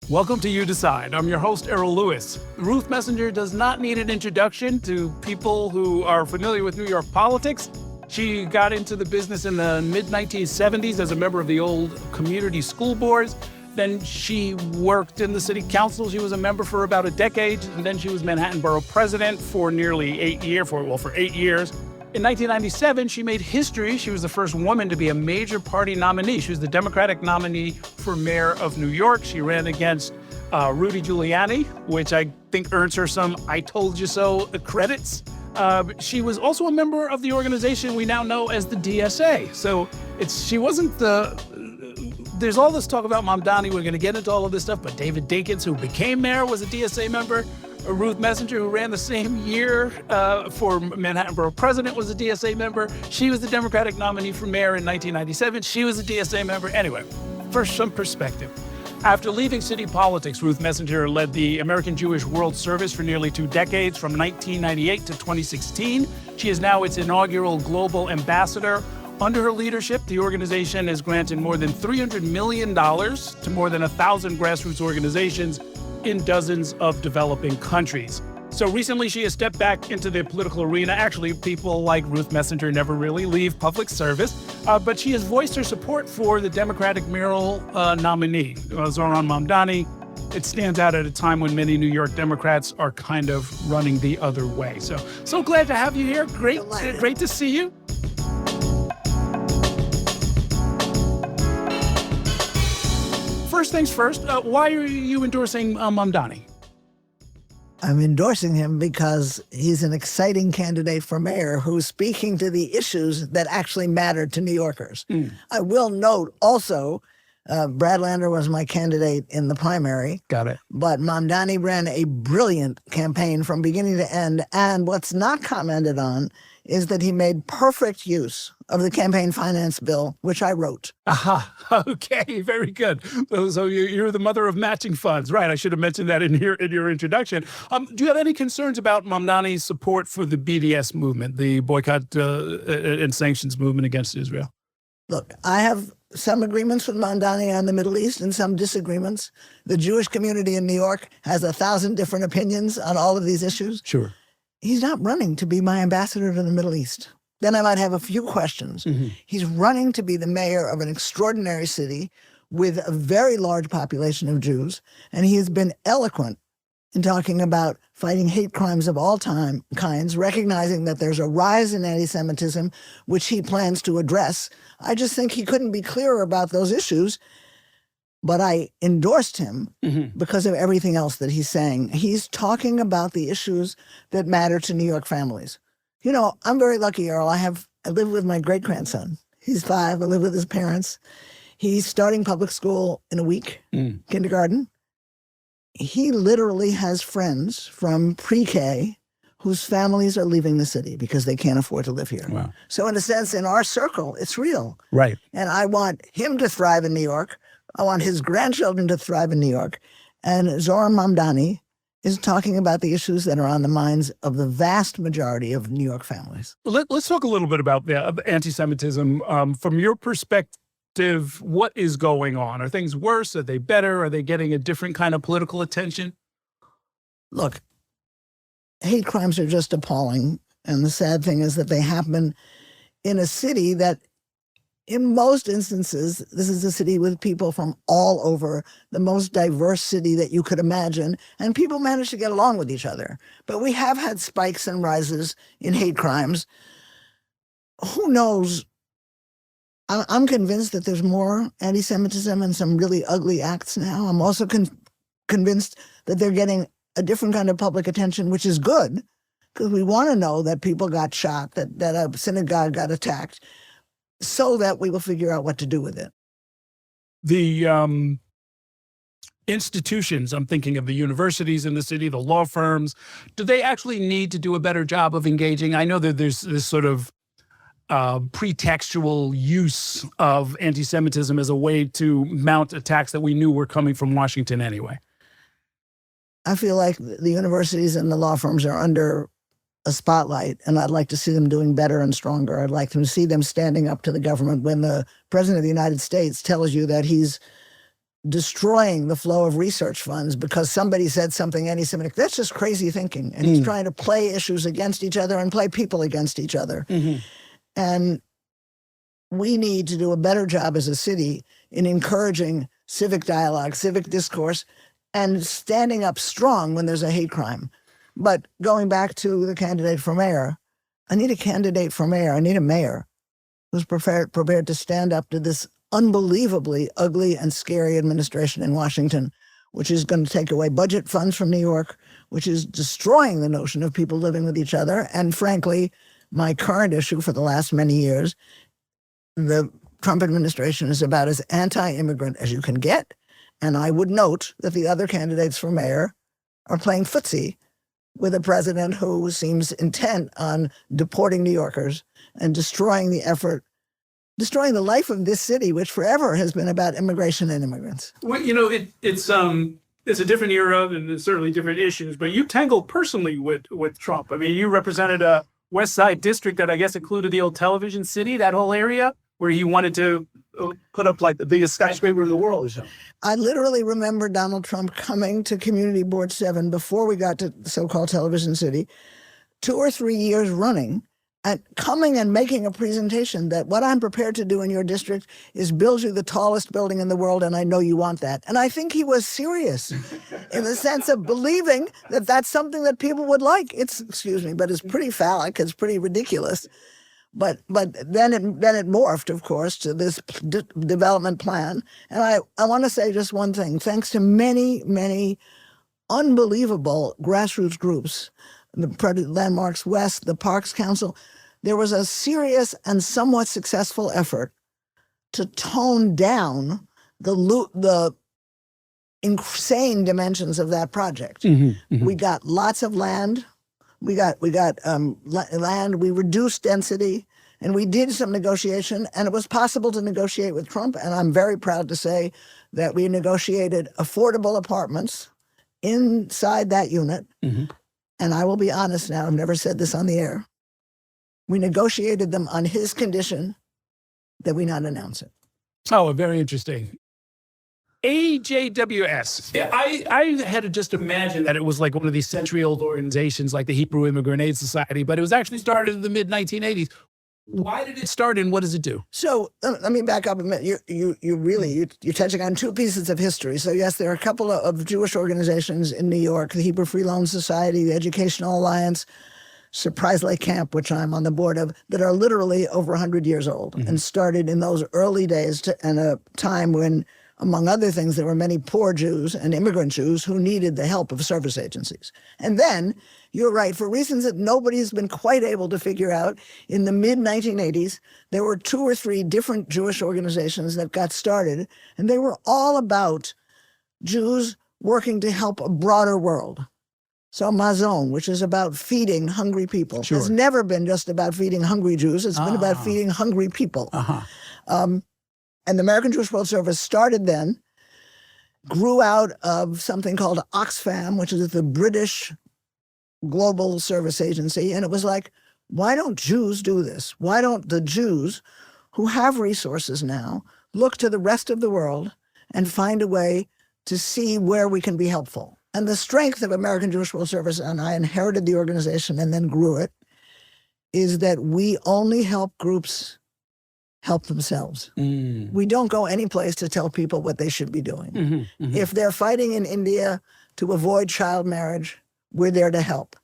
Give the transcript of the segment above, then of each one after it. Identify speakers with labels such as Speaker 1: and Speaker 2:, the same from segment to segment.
Speaker 1: Welcome to You Decide. I'm your host, Errol Lewis. Ruth Messinger does not need an introduction to people who are familiar with New York politics. She got into the business in the mid-1970s as a member of the old community school boards. Then she worked in the city council. She was a member for about a decade, and then she was Manhattan Borough President for nearly 8 years. In 1997, she made history. She was the first woman to be a major party nominee. She was the Democratic nominee for mayor of New York. She ran against Rudy Giuliani, which I think earns her some I told you so credits. She was also a member of the organization we now know as the DSA. So she wasn't there's all this talk about Mamdani. We're going to get into all of this stuff, but David Dinkens, who became mayor, was a DSA member. Ruth Messinger, who ran the same year for Manhattan Borough President, was a DSA member. She was the Democratic nominee for mayor in 1997. She was a DSA member. Anyway, for some perspective, after leaving city politics, Ruth Messinger led the American Jewish World Service for nearly 2 decades, from 1998 to 2016. She is now its inaugural Global Ambassador. Under her leadership, the organization has granted more than $300 million to more than 1,000 grassroots organizations in dozens of developing countries. So recently, she has stepped back into the political arena. Actually, people like Ruth Messinger never really leave public service, but she has voiced her support for the Democratic mayoral nominee, Zohran Mamdani. It stands out at a time when many New York Democrats are kind of running the other way. So glad to have you here. Great to see you. First things first, why are you endorsing Mamdani?
Speaker 2: I'm endorsing him because he's an exciting candidate for mayor who's speaking to the issues that actually matter to New Yorkers. I will note also, Brad Lander was my candidate in the primary.
Speaker 1: Got it.
Speaker 2: But Mamdani ran a brilliant campaign from beginning to end. And what's not commented on is that he made perfect use of the campaign finance bill, which I wrote.
Speaker 1: Aha. Okay. Very good. So you're the mother of matching funds, right? I should have mentioned that in your introduction. Do you have any concerns about Mamdani's support for the BDS movement, the boycott and sanctions movement against Israel?
Speaker 2: Look, I have some agreements with Mamdani on the Middle East and some disagreements. The Jewish community in New York has 1,000 different opinions on all of these issues.
Speaker 1: Sure.
Speaker 2: He's not running to be my ambassador to the Middle East. Then I might have a few questions. Mm-hmm. He's running to be the mayor of an extraordinary city with a very large population of Jews, and he has been eloquent in talking about fighting hate crimes of all kinds, recognizing that there's a rise in anti-Semitism, which he plans to address. I just think he couldn't be clearer about those issues. But I endorsed him because of everything else that he's saying. He's talking about the issues that matter to New York families. You know, I'm very lucky, Errol. I live with my great-grandson. He's 5. I live with his parents. He's starting public school in a week, kindergarten. He literally has friends from pre-K whose families are leaving the city because they can't afford to live here.
Speaker 1: Wow.
Speaker 2: So in a sense, in our circle, it's real.
Speaker 1: Right.
Speaker 2: And I want him to thrive in New York. I want his grandchildren to thrive in New York. And Zohran Mamdani is talking about the issues that are on the minds of the vast majority of New York families.
Speaker 1: Let's talk a little bit about the anti-Semitism. From your perspective, what is going on? Are things worse? Are they better? Are they getting a different kind of political attention?
Speaker 2: Look, hate crimes are just appalling. And the sad thing is that they happen in a city that, in most instances, this is a city with people from all over, the most diverse city that you could imagine, and people manage to get along with each other. But we have had spikes and rises in hate crimes. Who knows? I'm convinced that there's more anti-Semitism and some really ugly acts now. I'm also convinced that they're getting a different kind of public attention, which is good, because we want to know that people got shot, that a synagogue got attacked, so that we will figure out what to do with it.
Speaker 1: The institutions, I'm thinking of the universities in the city, the law firms, do they actually need to do a better job of engaging? I know that there's this sort of pretextual use of anti-Semitism as a way to mount attacks that we knew were coming from Washington anyway.
Speaker 2: I feel like the universities and the law firms are under a spotlight, and I'd like to see them doing better and stronger. I'd like to see them standing up to the government when the President of the United States tells you that he's destroying the flow of research funds because somebody said something anti-Semitic. That's just crazy thinking. And he's trying to play issues against each other and play people against each other. And we need to do a better job as a city in encouraging civic dialogue, civic discourse, and standing up strong when there's a hate crime. But going back to the candidate for mayor, I need a candidate for mayor. I need a mayor who's prepared to stand up to this unbelievably ugly and scary administration in Washington, which is going to take away budget funds from New York, which is destroying the notion of people living with each other. And frankly, my current issue for the last many years, the Trump administration is about as anti-immigrant as you can get. And I would note that the other candidates for mayor are playing footsie with a president who seems intent on deporting New Yorkers and destroying the life of this city, which forever has been about immigration and immigrants.
Speaker 1: Well, it's a different era and there's certainly different issues, but you tangled personally with Trump. I mean, you represented a West Side district that I guess included the old television city, that whole area, where he wanted to put up like the biggest skyscraper in the world or something.
Speaker 2: I literally remember Donald Trump coming to Community Board 7 before we got to the so-called Television City, 2 or 3 years running, and coming and making a presentation that what I'm prepared to do in your district is build you the tallest building in the world, and I know you want that. And I think he was serious in the sense of believing that that's something that people would like. It's pretty phallic, it's pretty ridiculous. But then it morphed, of course, to this development plan. And I want to say just one thing. Thanks to many, many unbelievable grassroots groups, the Landmarks West, the Parks Council, there was a serious and somewhat successful effort to tone down the insane dimensions of that project. We got lots of land. We got land, we reduced density, and we did some negotiation, and it was possible to negotiate with Trump, and I'm very proud to say that we negotiated affordable apartments inside that unit, and I will be honest now, I've never said this on the air, we negotiated them on his condition that we not announce it.
Speaker 1: Oh, very interesting. AJWS. Yeah, I had to just imagine that it was like one of these century-old organizations like the Hebrew Immigrant Aid Society, but it was actually started in the mid-1980s. Why did it start and what does it do?
Speaker 2: So let me back up a minute. You're touching on two pieces of history. So yes, there are a couple of Jewish organizations in New York, the Hebrew Free Loan Society, the Educational Alliance, Surprise Lake Camp, which I'm on the board of, that are literally over 100 years old and started in those early days in a time when, among other things, there were many poor Jews and immigrant Jews who needed the help of service agencies. And then, you're right, for reasons that nobody's been quite able to figure out, in the mid-1980s, there were 2 or 3 different Jewish organizations that got started, and they were all about Jews working to help a broader world. So Mazon, which is about feeding hungry people, has never been just about feeding hungry Jews. It's been about feeding hungry people. And the American Jewish World Service started then, grew out of something called Oxfam, which is the British Global Service Agency. And it was like, why don't Jews do this? Why don't the Jews who have resources now look to the rest of the world and find a way to see where we can be helpful? And the strength of American Jewish World Service, and I inherited the organization and then grew it, is that we only help groups help themselves. We don't go any place to tell people what they should be doing. If they're fighting in India to avoid child marriage, we're there to help.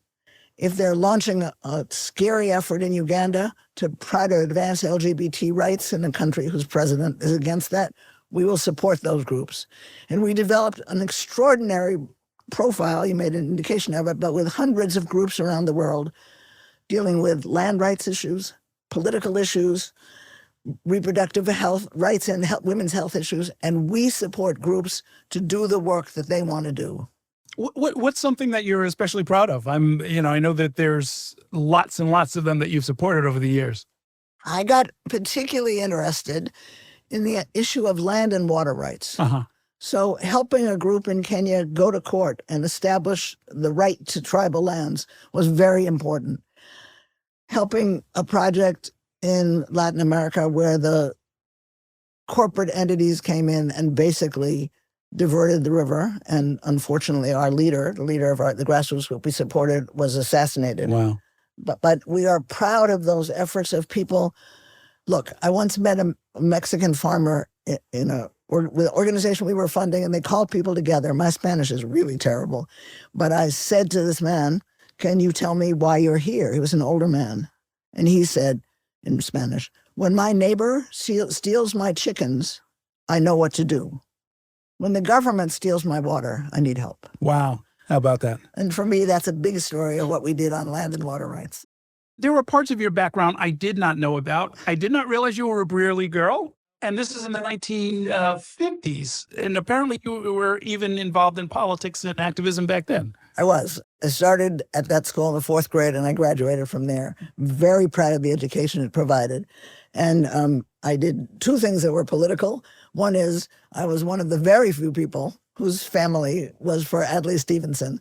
Speaker 2: If they're launching a scary effort in Uganda to try to advance LGBT rights in a country whose president is against that, we will support those groups. And we developed an extraordinary profile, you made an indication of it, but with hundreds of groups around the world dealing with land rights issues, political issues, reproductive health rights and women's health issues, and we support groups to do the work that they want to do.
Speaker 1: What's something that you're especially proud of? I know that there's lots and lots of them that you've supported over the years.
Speaker 2: I got particularly interested in the issue of land and water rights. So helping a group in Kenya go to court and establish the right to tribal lands was very important. Helping a project in Latin America where the corporate entities came in and basically diverted the river. And unfortunately, our leader, the leader of the grassroots group we supported, was assassinated.
Speaker 1: Wow.
Speaker 2: But we are proud of those efforts of people. Look, I once met a Mexican farmer with an organization we were funding, and they called people together. My Spanish is really terrible. But I said to this man, "Can you tell me why you're here?" He was an older man. And he said in Spanish, "When my neighbor steals my chickens, I know what to do. When the government steals my water, I need help."
Speaker 1: Wow. How about that?
Speaker 2: And for me, that's a big story of what we did on land and water rights.
Speaker 1: There were parts of your background I did not know about. I did not realize you were a Brearley girl. And this is in the 1950s. And apparently you were even involved in politics and activism back then.
Speaker 2: I was. I started at that school in the 4th grade, and I graduated from there. Very proud of the education it provided. And I did 2 things that were political. One is I was one of the very few people whose family was for Adlai Stevenson.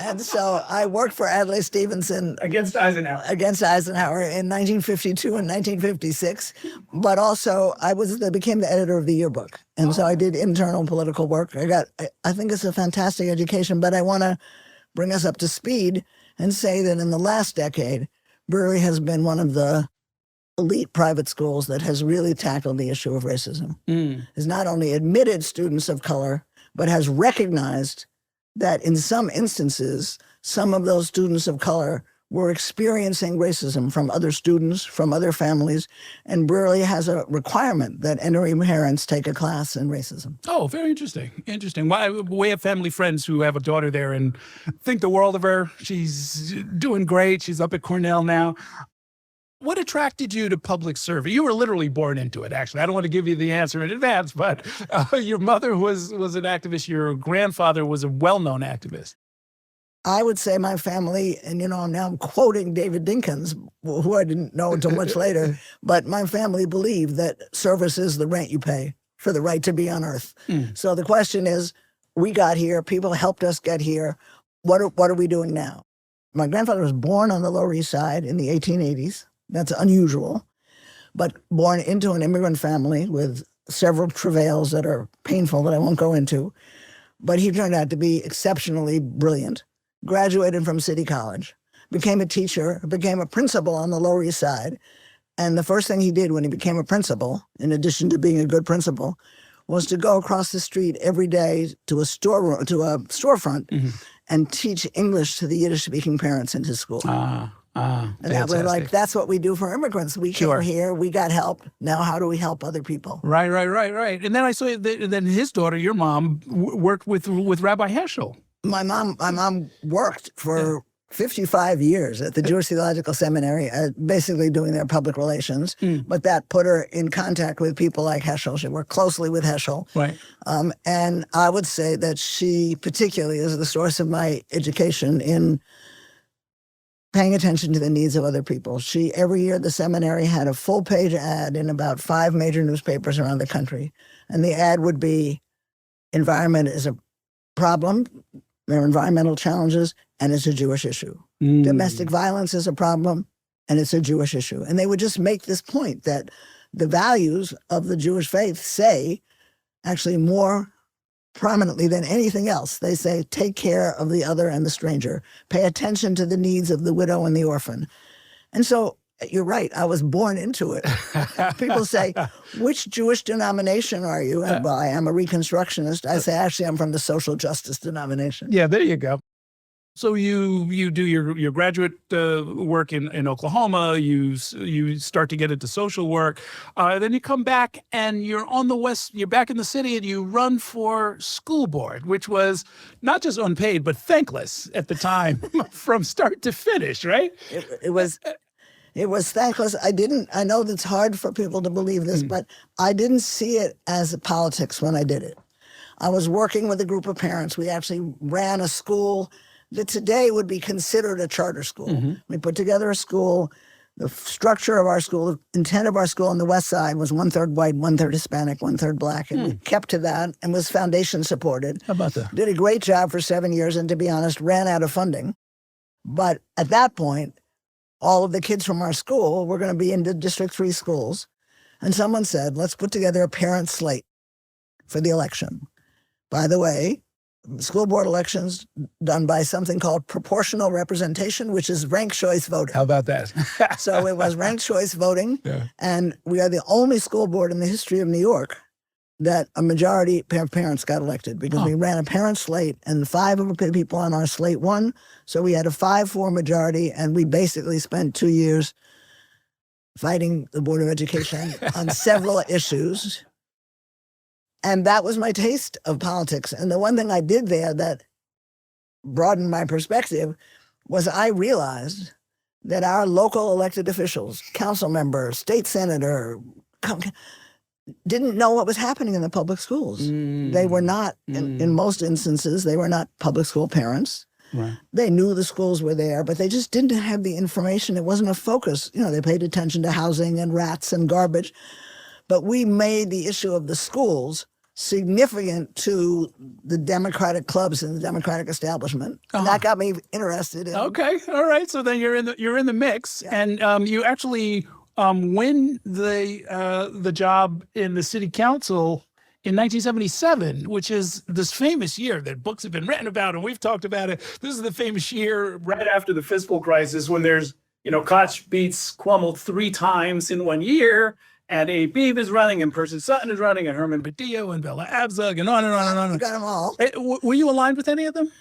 Speaker 2: And so I worked for Adlai Stevenson
Speaker 1: Against Eisenhower.
Speaker 2: In 1952 and 1956. But also I became the editor of the yearbook. And so I did internal political work. I think it's a fantastic education, but I want to bring us up to speed and say that in the last decade, Brearley has been one of the elite private schools that has really tackled the issue of racism. Has not only admitted students of color, but has recognized that in some instances, some of those students of color were experiencing racism from other students, from other families, and Brearley has a requirement that entering parents take a class in racism.
Speaker 1: Oh, very interesting. Interesting. Well, we have family friends who have a daughter there and think the world of her. She's doing great. She's up at Cornell now. What attracted you to public service? You were literally born into it, actually. I don't want to give you the answer in advance, but your mother was an activist. Your grandfather was a well-known activist.
Speaker 2: I would say my family, and now I'm quoting David Dinkens, who I didn't know until much later, but my family believed that service is the rent you pay for the right to be on earth. So the question is, we got here, people helped us get here. What are we doing now? My grandfather was born on the Lower East Side in the 1880s. That's unusual, but born into an immigrant family with several travails that are painful that I won't go into. But he turned out to be exceptionally brilliant, graduated from City College, became a teacher, became a principal on the Lower East Side. And the first thing he did when he became a principal, in addition to being a good principal, was to go across the street every day to a storefront and teach English to the Yiddish-speaking parents in his school. And that was like, that's what we do for immigrants. We came here, we got help. Now how do we help other people?
Speaker 1: Right. And then I saw that his daughter, your mom, worked with Rabbi Heschel.
Speaker 2: My mom worked for 55 years at the Jewish Theological Seminary, basically doing their public relations. But that put her in contact with people like Heschel. She worked closely with Heschel.
Speaker 1: Right.
Speaker 2: And I would say that she particularly is the source of my education in paying attention to the needs of other people. Every year, the seminary had a full-page ad in about 5 major newspapers around the country. And the ad would be, environment is a problem, there are environmental challenges, and it's a Jewish issue. Domestic violence is a problem, and it's a Jewish issue. And they would just make this point that the values of the Jewish faith say, actually more prominently than anything else, they say, take care of the other and the stranger. Pay attention to the needs of the widow and the orphan. And so you're right, I was born into it. People say, which Jewish denomination are you? And, well, I am a Reconstructionist. I say, actually, I'm from the social justice denomination.
Speaker 1: Yeah, there you go. So you do your graduate work in Oklahoma. You start to get into social work. Then you come back and you're on the West. You're back in the city and you run for school board, which was not just unpaid but thankless at the time, from start to finish. Right?
Speaker 2: It was thankless. I know that's hard for people to believe this, but I didn't see it as politics when I did it. I was working with a group of parents. We actually ran a school that today would be considered a charter school. We put together a school. The structure of our school, the intent of our school on the West Side was 1/3 white, 1/3 Hispanic, 1/3 Black. And we kept to that and was foundation supported.
Speaker 1: How about that?
Speaker 2: Did a great job for 7 years and, to be honest, ran out of funding. But at that point, all of the kids from our school were going to be in the District 3 schools. And someone said, let's put together a parent slate for the election. By the way, school board elections done by something called proportional representation, which is ranked choice voting.
Speaker 1: How about that?
Speaker 2: So it was ranked choice voting.
Speaker 1: Yeah.
Speaker 2: And we are the only school board in the history of New York that a majority of parents got elected, because we ran a parent slate and 5 of the people on our slate won. So we had a 5-4 majority, and we basically spent 2 years fighting the Board of Education on several issues. And that was my taste of politics. And the one thing I did there that broadened my perspective was I realized that our local elected officials, council members, state senator, didn't know what was happening in the public schools. They were not, in most instances, they were not public school parents.
Speaker 1: Right.
Speaker 2: They knew the schools were there, but they just didn't have the information. It wasn't a focus. They paid attention to housing and rats and garbage. But we made the issue of the schools significant to the Democratic clubs and the Democratic establishment. And that got me interested in.
Speaker 1: Okay. All right. So then you're in the mix, and you actually win the job in the city council in 1977, which is this famous year that books have been written about, and we've talked about it. This is the famous year right after the fiscal crisis, when there's, Koch beats Cuomo 3 times in 1 year, and Abe Beebe is running, and Percy Sutton is running, and Herman Badillo, and Bella Abzug, and on and on and on.
Speaker 2: You got them all.
Speaker 1: Were you aligned with any of them?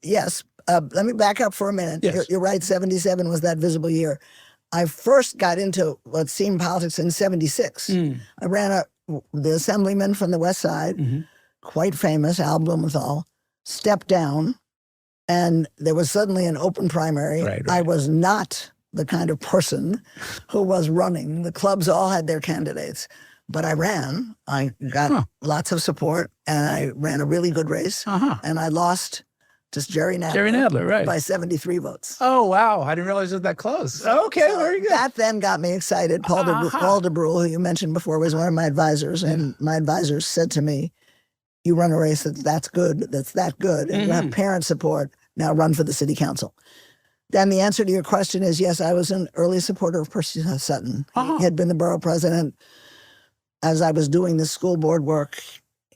Speaker 2: Yes. Let me back up for a minute.
Speaker 1: Yes.
Speaker 2: You're right, 77 was that visible year. I first got into what seemed politics in 76. I ran the assemblyman from the West Side, quite famous, Al Blumenthal, stepped down, and there was suddenly an open primary.
Speaker 1: Right.
Speaker 2: I was not the kind of person who was running. The clubs all had their candidates, but I ran. I got lots of support, and I ran a really good race, and I lost to Jerry Nadler.
Speaker 1: Right.
Speaker 2: By 73 votes.
Speaker 1: Oh, wow. I didn't realize it was that close. Okay, very good.
Speaker 2: That then got me excited. Paul DeBrule, who you mentioned before, was one of my advisors, and my advisors said to me, you run a race that's that good, and you have parent support, now run for the city council. Then the answer to your question is yes, I was an early supporter of Percy Sutton. He had been the borough president. As I was doing the school board work,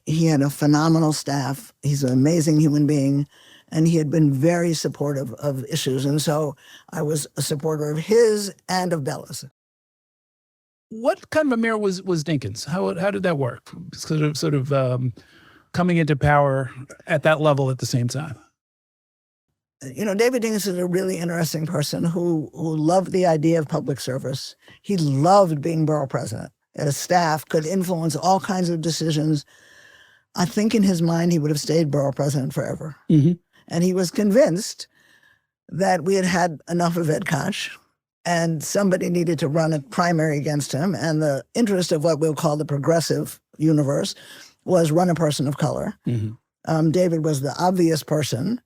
Speaker 2: he had a phenomenal staff. He's an amazing human being. And he had been very supportive of issues. And so I was a supporter of his and of Bella's.
Speaker 1: What kind of a mayor was Dinkens? How did that work? Sort of coming into power at that level at the same time.
Speaker 2: David Dinkens is a really interesting person who loved the idea of public service. He loved being borough president. His staff could influence all kinds of decisions. I think in his mind he would have stayed borough president forever. And he was convinced that we had had enough of Ed Koch, and somebody needed to run a primary against him. And the interest of what we'll call the progressive universe was run a person of color. David was the obvious person.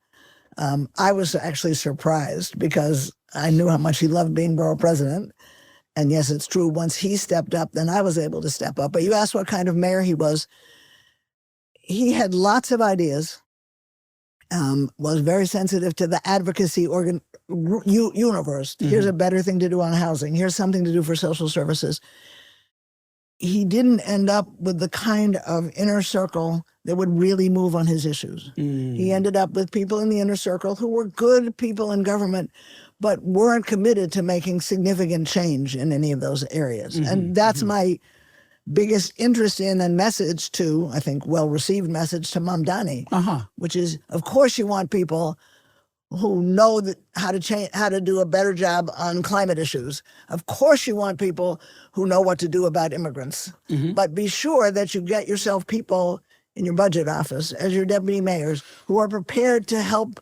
Speaker 2: I was actually surprised because I knew how much he loved being borough president. And yes, it's true, once he stepped up, then I was able to step up. But you asked what kind of mayor he was. He had lots of ideas. Was very sensitive to the advocacy universe. Here's a better thing to do on housing. Here's something to do for social services. He didn't end up with the kind of inner circle that would really move on his issues. He ended up with people in the inner circle who were good people in government, but weren't committed to making significant change in any of those areas. And that's my biggest interest in and message to, I think, well-received message to Mamdani, which is, of course, you want people who know how to do a better job on climate issues. Of course, you want people who know what to do about immigrants. But be sure that you get yourself people in your budget office as your deputy mayors who are prepared to help.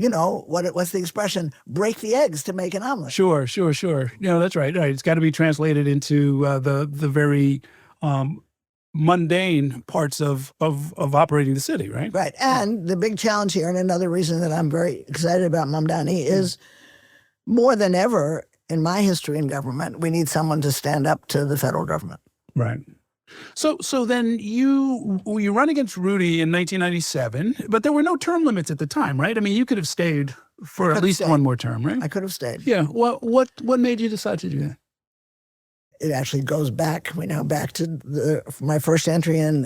Speaker 2: What's the expression? Break the eggs to make an omelet.
Speaker 1: Sure. That's right. It's got to be translated into the very mundane parts of operating the city, right?
Speaker 2: Right. And the big challenge here, and another reason that I'm very excited about Mamdani, is more than ever in my history in government, we need someone to stand up to the federal government.
Speaker 1: Right. So then you run against Rudy in 1997, but there were no term limits at the time, right? I mean, you could have stayed for at least one more term, right?
Speaker 2: I could have stayed.
Speaker 1: Yeah. What made you decide to do that?
Speaker 2: It actually goes back. We know back to my first entry in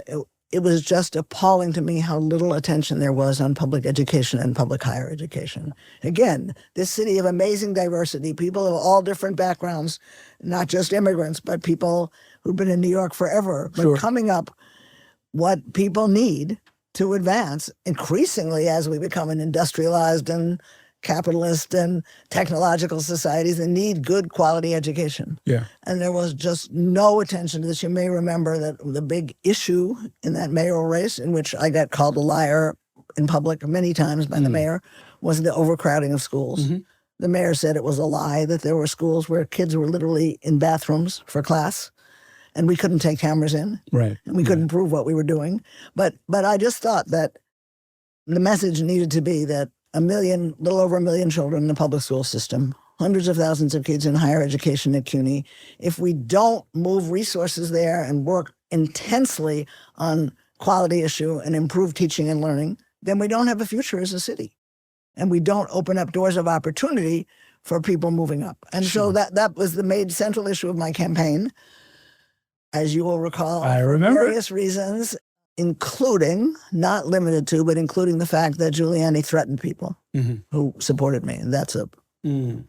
Speaker 2: it was just appalling to me how little attention there was on public education and public higher education. Again, this city of amazing diversity, people of all different backgrounds, not just immigrants, but people who've been in New York forever, but coming up what people need to advance increasingly as we become an industrialized and capitalist and technological societies that need good quality education.
Speaker 1: Yeah.
Speaker 2: And there was just no attention to this. You may remember that the big issue in that mayoral race, in which I got called a liar in public many times by the mayor, was the overcrowding of schools. The mayor said it was a lie, that there were schools where kids were literally in bathrooms for class, and we couldn't take cameras in.
Speaker 1: Right.
Speaker 2: And we couldn't prove what we were doing. But I just thought that the message needed to be that little over a million children in the public school system, hundreds of thousands of kids in higher education at CUNY. If we don't move resources there and work intensely on quality issue and improve teaching and learning, then we don't have a future as a city. And we don't open up doors of opportunity for people moving up. And so that was the central issue of my campaign, as you will recall.
Speaker 1: I remember.
Speaker 2: For various reasons, including, not limited to, but including the fact that Giuliani threatened people who supported me. And that's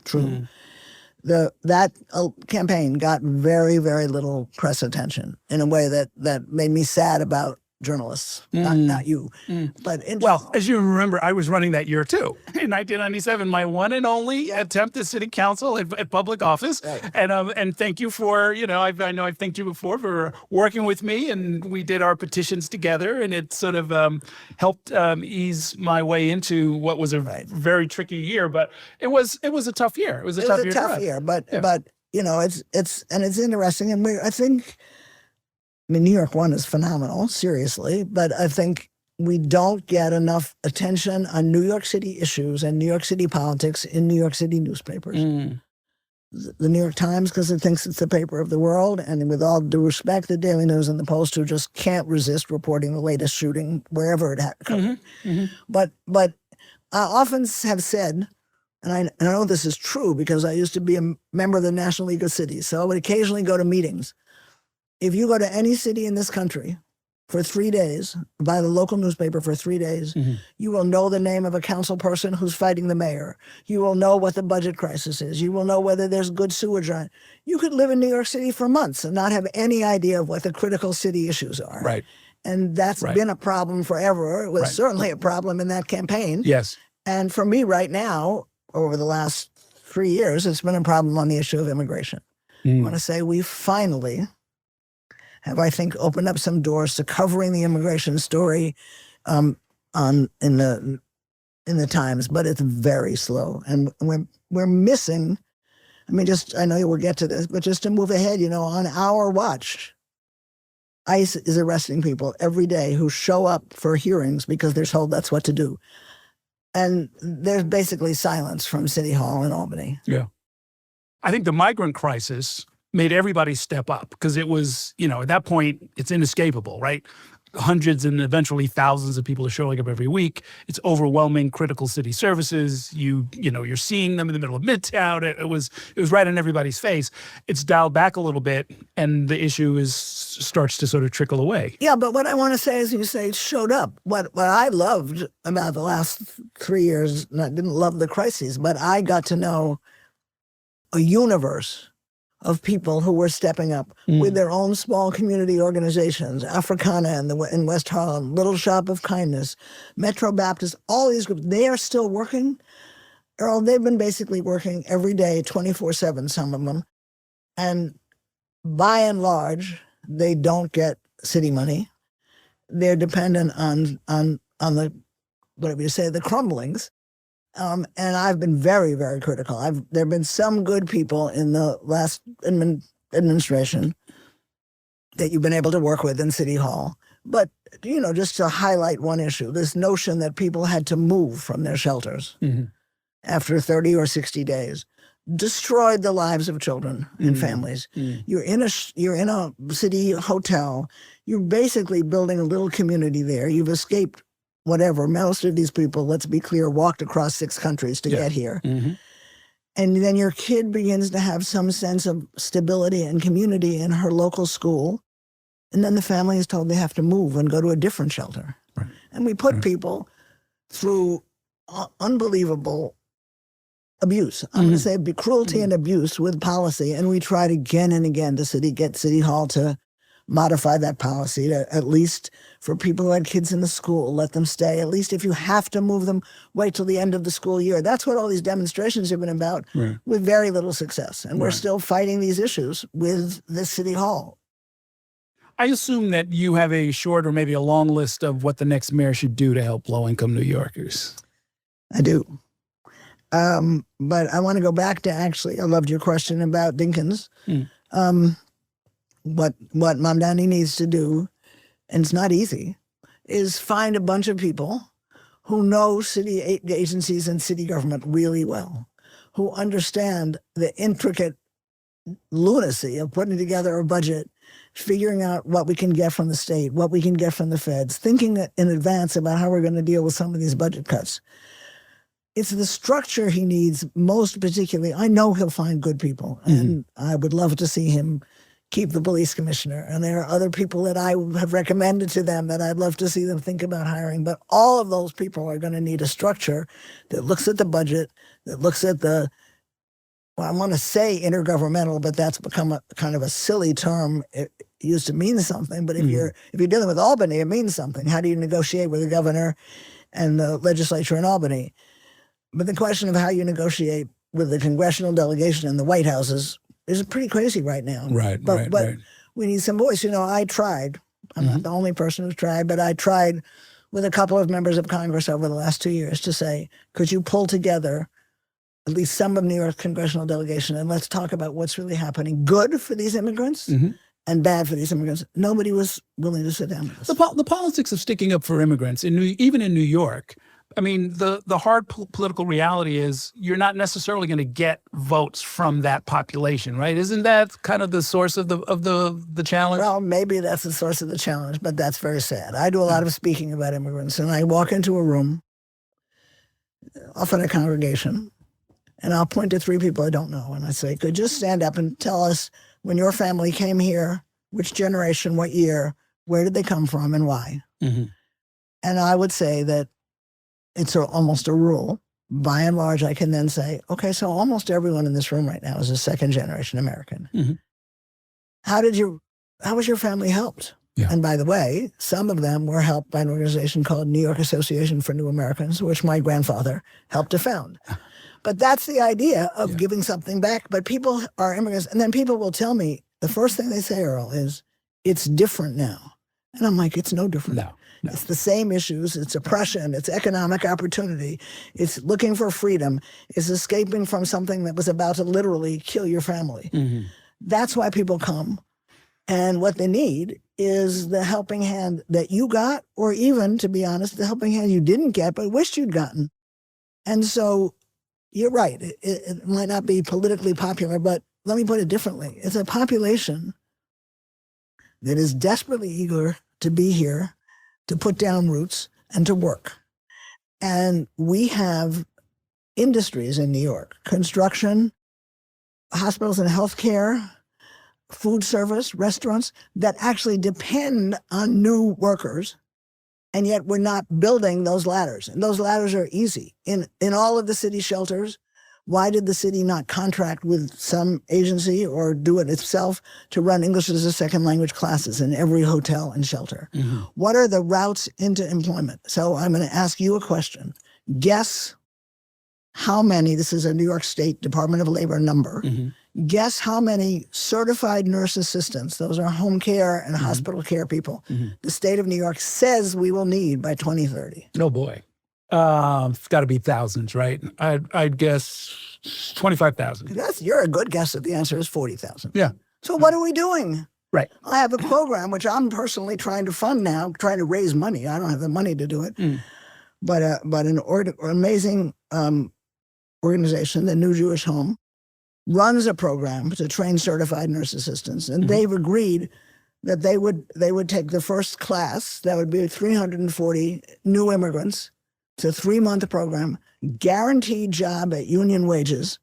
Speaker 2: true. That campaign got very, very little press attention in a way that made me sad about journalists, not you. But
Speaker 1: well, as you remember, I was running that year too. In 1997, my one and only attempt at city council at public office.
Speaker 2: Right.
Speaker 1: And thank you for, I know I've thanked you before for working with me, and we did our petitions together, and it sort of helped ease my way into what was a very tricky year. But it was a tough year. It was a tough year.
Speaker 2: But it's interesting, and I think. New York One is phenomenal, seriously, but I think we don't get enough attention on New York City issues and New York City politics in New York City newspapers. The New York Times, because it thinks it's the paper of the world, and with all due respect, the Daily News and the Post, who just can't resist reporting the latest shooting wherever it happened. But I often have said, and I know this is true because I used to be a member of the National League of Cities, so I would occasionally go to meetings. If you go to any city in this country for 3 days, buy the local newspaper for 3 days, you will know the name of a council person who's fighting the mayor. You will know what the budget crisis is. You will know whether there's good sewage on. You could live in New York City for months and not have any idea of what the critical city issues are.
Speaker 1: Right.
Speaker 2: And that's been a problem forever. It was certainly a problem in that campaign.
Speaker 1: Yes.
Speaker 2: And for me right now, over the last 3 years, it's been a problem on the issue of immigration. I want to say we finally have, I think, opened up some doors to covering the immigration story in the Times, but it's very slow, and we're missing. I know you will get to this, but just to move ahead, on our watch, ICE is arresting people every day who show up for hearings because they're told that's what to do, and there's basically silence from City Hall in Albany.
Speaker 1: Yeah, I think the migrant crisis made everybody step up because it was, at that point, it's inescapable, right? Hundreds and eventually thousands of people are showing up every week. It's overwhelming critical city services. You're seeing them in the middle of Midtown. It was right in everybody's face. It's dialed back a little bit, and the issue starts to sort of trickle away.
Speaker 2: Yeah, but what I want to say is, you say it showed up. What I loved about the last 3 years, and I didn't love the crises, but I got to know a universe of people who were stepping up with their own small community organizations, Africana in West Harlem, Little Shop of Kindness, Metro Baptist, all these groups. They are still working. Errol, they've been basically working every day, 24/7, some of them. And by and large, they don't get city money. They're dependent on the, whatever you say, the crumblings. And I've been very, very critical. There have been some good people in the last administration that you've been able to work with in City Hall. But, just to highlight one issue, this notion that people had to move from their shelters after 30 or 60 days destroyed the lives of children and families. You're in a city hotel. You're basically building a little community there. You've escaped whatever. Most of these people, let's be clear, walked across 6 countries to get here. And then your kid begins to have some sense of stability and community in her local school. And then the family is told they have to move and go to a different shelter.
Speaker 1: Right.
Speaker 2: And we put people through unbelievable abuse. I'm going to say cruelty and abuse with policy. And we tried again and again to get City Hall to modify that policy, to at least for people who had kids in the school, let them stay. At least if you have to move them, wait till the end of the school year. That's what all these demonstrations have been about, with very little success. And we're still fighting these issues with the City Hall.
Speaker 1: I assume that you have a short or maybe a long list of what the next mayor should do to help low-income New Yorkers.
Speaker 2: I do. But I want to go back to, actually, I loved your question about Dinkens. What Mamdani needs to do, and it's not easy, is find a bunch of people who know city agencies and city government really well, who understand the intricate lunacy of putting together a budget, figuring out what we can get from the state, what we can get from the feds, thinking in advance about how we're going to deal with some of these budget cuts. It's the structure he needs most particularly. I know he'll find good people, and I would love to see him keep the police commissioner. And there are other people that I have recommended to them that I'd love to see them think about hiring. But all of those people are going to need a structure that looks at the budget, that looks at the, well, I want to say intergovernmental, but that's become a kind of a silly term. It used to mean something, but if you're dealing with Albany, it means something. How do you negotiate with the governor and the legislature in Albany? But the question of how you negotiate with the congressional delegation and the White House is pretty crazy right now. But we need some voice. You know, I tried. I'm not the only person who's tried, but I tried with a couple of members of Congress over the last 2 years to say, could you pull together at least some of New York's congressional delegation and let's talk about what's really happening, good for these immigrants and bad for these immigrants. Nobody was willing to sit down with us.
Speaker 1: The politics of sticking up for immigrants, even in New York, I mean, the hard political reality is you're not necessarily going to get votes from that population, right? Isn't that kind of the source of the challenge?
Speaker 2: Well, maybe that's the source of the challenge, but that's very sad. I do a lot of speaking about immigrants, and I walk into a room, often a congregation, and I'll point to 3 people I don't know, and I say, could you stand up and tell us when your family came here, which generation, what year, where did they come from, and why? And I would say that it's almost a rule. By and large, I can then say, okay, so almost everyone in this room right now is a second-generation American. How was your family helped? And by the way, some of them were helped by an organization called New York Association for New Americans, which my grandfather helped to found. But that's the idea of giving something back. But people are immigrants, and then people will tell me, the first thing they say, Errol, is, it's different now. And I'm like, it's no different.
Speaker 1: No.
Speaker 2: It's the same issues. It's oppression. It's economic opportunity. It's looking for freedom. It's escaping from something that was about to literally kill your family. That's why people come. And what they need is the helping hand that you got, or even, to be honest, the helping hand you didn't get but wished you'd gotten. And so you're right. It might not be politically popular, but let me put it differently. It's a population that is desperately eager to be here, to put down roots, and to work. And we have industries in New York, construction, hospitals and healthcare, food service, restaurants, that actually depend on new workers, and yet we're not building those ladders. And those ladders are easy. In all of the city shelters, why did the city not contract with some agency or do it itself to run English as a second language classes in every hotel and shelter? What are the routes into employment? So I'm going to ask you a question. Guess how many, this is a New York State Department of Labor number, guess how many certified nurse assistants, those are home care and hospital care people, the state of New York says we will need by 2030.
Speaker 1: Oh, boy. It's got to be thousands, right? I'd guess 25,000.
Speaker 2: You're a good guess that the answer is 40,000.
Speaker 1: Yeah.
Speaker 2: So what are we doing?
Speaker 1: Right.
Speaker 2: I have a program, which I'm personally trying to fund now, trying to raise money. I don't have the money to do it. But an amazing organization, the New Jewish Home, runs a program to train certified nurse assistants. And they've agreed that they would take the first class, that would be 340 new immigrants. It's a 3-month program, guaranteed job at union wages.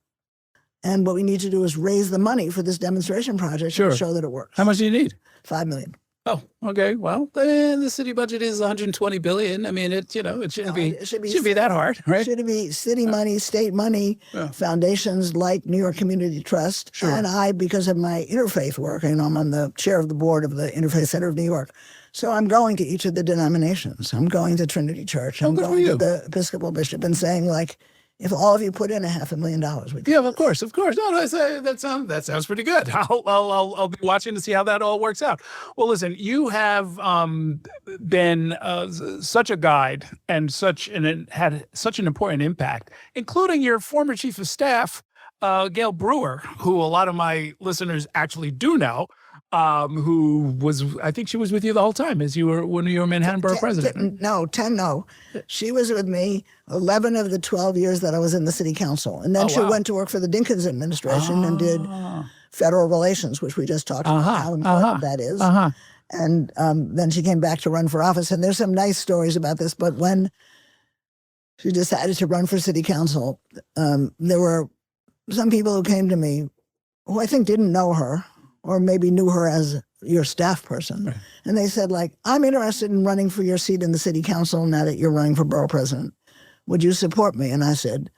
Speaker 2: And what we need to do is raise the money for this demonstration project to show that it works.
Speaker 1: How much do you need?
Speaker 2: $5 million.
Speaker 1: Oh, okay. Well, the city budget is 120 billion. I mean, it shouldn't be that hard, right?
Speaker 2: Should be city money, state money, foundations like New York Community Trust.
Speaker 1: Sure.
Speaker 2: And I, because of my interfaith work, I'm on the chair of the board of the Interfaith Center of New York. So I'm going to each of the denominations. I'm going to Trinity Church. I'm going to the Episcopal bishop and saying, like, if all of you put in $500,000, we can.
Speaker 1: Yeah, of course. No, that sounds pretty good. I'll be watching to see how that all works out. Well, listen, you have been such a guide and had such an important impact, including your former chief of staff, Gail Brewer, who a lot of my listeners actually do know. I think she was with you the whole time when you were Manhattan Borough President.
Speaker 2: No. She was with me 11 of the 12 years that I was in the city council. And then she went to work for the Dinkens administration and did federal relations, which we just talked about how important that is. And then she came back to run for office. And there's some nice stories about this. But when she decided to run for city council, there were some people who came to me who I think didn't know her, or maybe knew her as your staff person. Right. And they said, like, I'm interested in running for your seat in the city council now that you're running for borough president. Would you support me? And I said,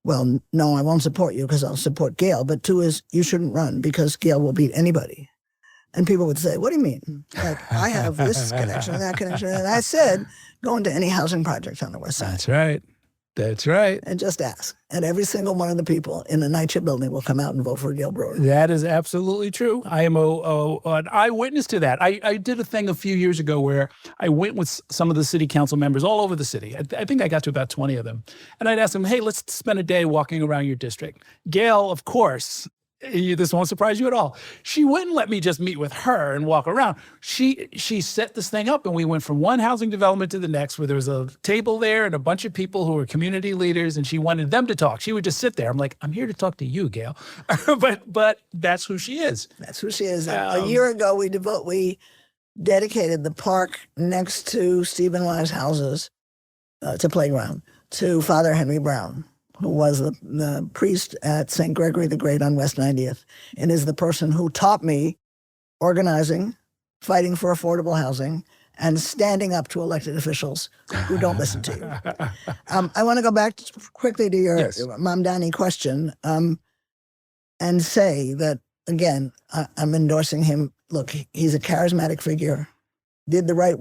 Speaker 2: well, no, I won't support you because I'll support Gail. But two is, you shouldn't run because Gail will beat anybody. And people would say, what do you mean? Like, I have this connection and that connection. And I said, go into any housing project on the West Side.
Speaker 1: That's right.
Speaker 2: And just ask. And every single one of the people in the night shift building will come out and vote for Gail Brewer.
Speaker 1: That is absolutely true. I am an eyewitness to that. I did a thing a few years ago where I went with some of the city council members all over the city. I think I got to about 20 of them. And I'd ask them, hey, let's spend a day walking around your district. Gail, of course, this won't surprise you at all. She wouldn't let me just meet with her and walk around. She set this thing up, and we went from one housing development to the next, where there was a table there and a bunch of people who were community leaders, and she wanted them to talk. She would just sit there. I'm like, I'm here to talk to you, Gail. but that's who she is.
Speaker 2: That's who she is. A year ago, we dedicated the park next to Stephen Wise houses to playground to Father Henry Brown, who was the priest at St. Gregory the Great on West 90th, and is the person who taught me organizing, fighting for affordable housing, and standing up to elected officials who don't listen to you. I want to go back quickly to your Mamdani question and say that, again, I'm endorsing him. Look, he's a charismatic figure, did the right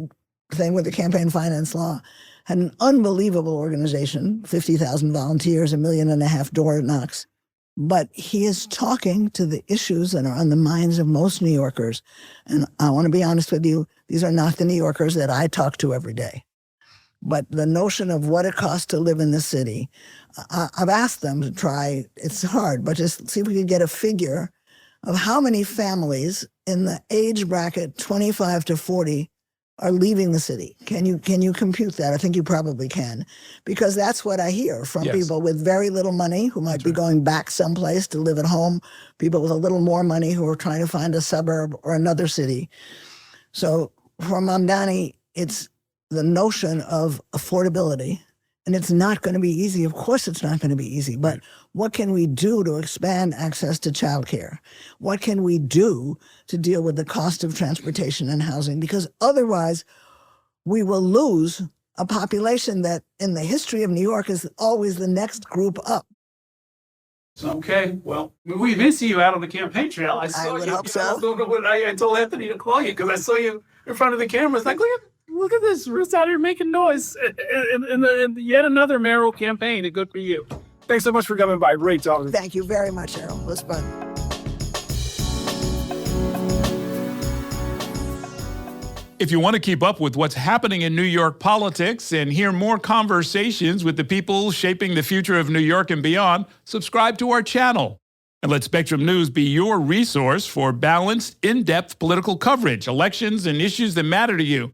Speaker 2: thing with the campaign finance law, had an unbelievable organization, 50,000 volunteers, 1.5 million door knocks. But he is talking to the issues that are on the minds of most New Yorkers. And I want to be honest with you, these are not the New Yorkers that I talk to every day. But the notion of what it costs to live in the city, I've asked them to try, it's hard, but just see if we could get a figure of how many families in the age bracket 25 to 40 are leaving the city. Can you compute that? I think you probably can, because that's what I hear from people with very little money who might be going back someplace to live at home, people with a little more money who are trying to find a suburb or another city. So for Mamdani, it's the notion of affordability, and it's not going to be easy. Of course it's not going to be easy, but what can we do to expand access to childcare? What can we do to deal with the cost of transportation and housing? Because otherwise we will lose a population that in the history of New York is always the next group up.
Speaker 1: Okay, well, we miss you out on the campaign trail.
Speaker 2: I would hope so.
Speaker 1: I told Anthony to call you because I saw you in front of the cameras. Like, look at this. Ruth's out here making noise in yet another mayoral campaign. Good for you. Thanks so much for coming by. Great talking.
Speaker 2: Thank you very much, Errol. It was fun.
Speaker 1: If you want to keep up with what's happening in New York politics and hear more conversations with the people shaping the future of New York and beyond, subscribe to our channel. And let Spectrum News be your resource for balanced, in-depth political coverage, elections, and issues that matter to you.